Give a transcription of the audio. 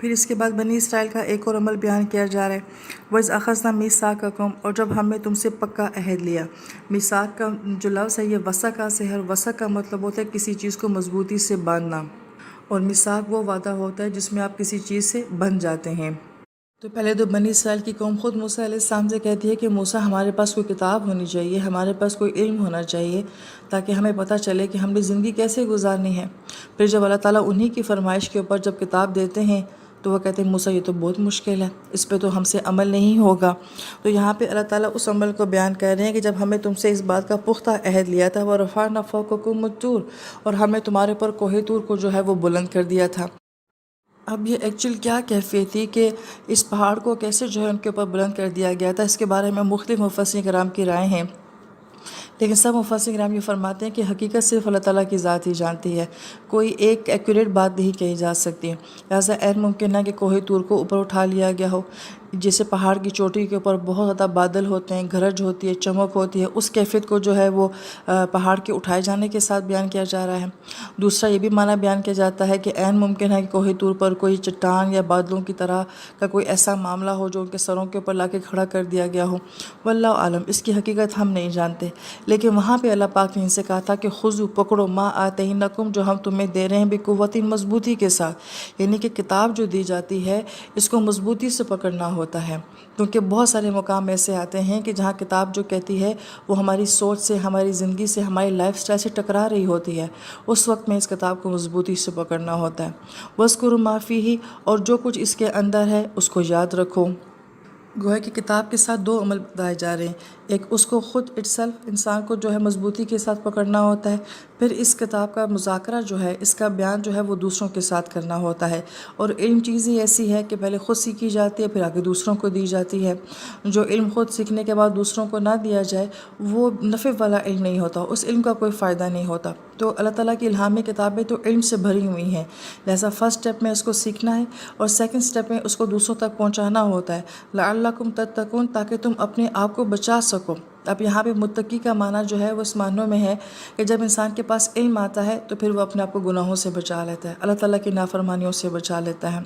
پھر اس کے بعد بنی اسرائیل کا ایک اور عمل بیان کیا جا رہا ہے، وَإِذْ أَخَذْنَا مِيثَاقَكُمْ، اور جب ہم نے تم سے پکا عہد لیا۔ میثاق کا جو لفظ ہے یہ وثقہ سے ہے، اور وثق کا مطلب ہوتا ہے کسی چیز کو مضبوطی سے باندھنا، اور میثاق وہ وعدہ ہوتا ہے جس میں آپ کسی چیز سے بندھ جاتے ہیں۔ تو پہلے تو بنی اسرائیل کی قوم خود موسیٰ علیہ السلام سے کہتی ہے کہ موسیٰ ہمارے پاس کوئی کتاب ہونی چاہیے، ہمارے پاس کوئی علم ہونا چاہیے تاکہ ہمیں پتہ چلے کہ ہم نے زندگی کیسے گزارنی ہے۔ پھر جب اللہ تعالیٰ انہی کی فرمائش کے اوپر جب کتاب دیتے ہیں تو وہ کہتے ہیں موسیٰ یہ تو بہت مشکل ہے، اس پہ تو ہم سے عمل نہیں ہوگا۔ تو یہاں پہ اللہ تعالیٰ اس عمل کو بیان کر رہے ہیں کہ جب ہمیں تم سے اس بات کا پختہ عہد لیا تھا وَرَفَعْنَا فَوْقَكُمُ الطُّورَ، اور ہم نے تمہارے پر کوہ طور کو جو ہے وہ بلند کر دیا تھا۔ اب یہ ایکچوئل کیا کیفیت تھی کہ اس پہاڑ کو کیسے جو ہے ان کے اوپر بلند کر دیا گیا تھا، اس کے بارے میں مختلف مفسرین کرام کی رائے ہیں، لیکن سب مفسرین کرام یہ فرماتے ہیں کہ حقیقت صرف اللہ تعالیٰ کی ذات ہی جانتی ہے، کوئی ایک ایکوریٹ بات نہیں کہی جا سکتی، لہٰذا عین ممکن ہے کہ کوہ طور کو اوپر اٹھا لیا گیا ہو، جیسے پہاڑ کی چوٹی کے اوپر بہت زیادہ بادل ہوتے ہیں، گرج ہوتی ہے، چمک ہوتی ہے، اس کیفیت کو جو ہے وہ پہاڑ کے اٹھائے جانے کے ساتھ بیان کیا جا رہا ہے۔ دوسرا یہ بھی معنی بیان کیا جاتا ہے کہ عین ممکن ہے کہ کوہ طور پر کوئی چٹان یا بادلوں کی طرح کا کوئی ایسا معاملہ ہو جو ان کے سروں کے اوپر لا کے کھڑا کر دیا گیا ہو، واللہ عالم، اس کی حقیقت ہم نہیں جانتے، لیکن وہاں پہ اللہ پاک نے ان سے کہا تھا کہ خذوا، پکڑو، ما آتینکم، جو ہم تمہیں دے رہے ہیں بقوت، مضبوطی کے ساتھ، یعنی کہ کتاب جو دی جاتی ہے اس کو مضبوطی سے پکڑنا ہوتا ہے، کیونکہ بہت سارے مقام ایسے آتے ہیں کہ جہاں کتاب جو کہتی ہے وہ ہماری سوچ سے، ہماری زندگی سے، ہماری لائف سٹائل سے ٹکرا رہی ہوتی ہے، اس وقت میں اس کتاب کو مضبوطی سے پکڑنا ہوتا ہے۔ وَاذْكُرُوا مَا فِيهِ، اور جو کچھ اس کے اندر ہے اس کو یاد رکھو۔ گویا کہ کتاب کے ساتھ دو عمل بتائے جا رہے ہیں، ایک اس کو خود اٹسیلف انسان کو جو ہے مضبوطی کے ساتھ پکڑنا ہوتا ہے، پھر اس کتاب کا مذاکرہ جو ہے، اس کا بیان جو ہے وہ دوسروں کے ساتھ کرنا ہوتا ہے، اور علم چیز ہی ایسی ہے کہ پہلے خود سیکھی جاتی ہے پھر آگے دوسروں کو دی جاتی ہے۔ جو علم خود سیکھنے کے بعد دوسروں کو نہ دیا جائے وہ نفع والا علم نہیں ہوتا، اس علم کا کوئی فائدہ نہیں ہوتا۔ تو اللہ تعالیٰ کی الہامی کتابیں تو علم سے بھری ہوئی ہیں، لہٰذا فرسٹ سٹیپ میں اس کو سیکھنا ہے، اور سیکنڈ سٹیپ میں اس کو دوسروں تک پہنچانا ہوتا ہے، لعلکم تتقون، تاکہ تم اپنے آپ کو بچا سکو۔ اب یہاں پہ متقی کا معنی جو ہے وہ اس معنوں میں ہے کہ جب انسان کے پاس علم آتا ہے تو پھر وہ اپنے آپ کو گناہوں سے بچا لیتا ہے، اللہ تعالیٰ کی نافرمانیوں سے بچا لیتا ہے۔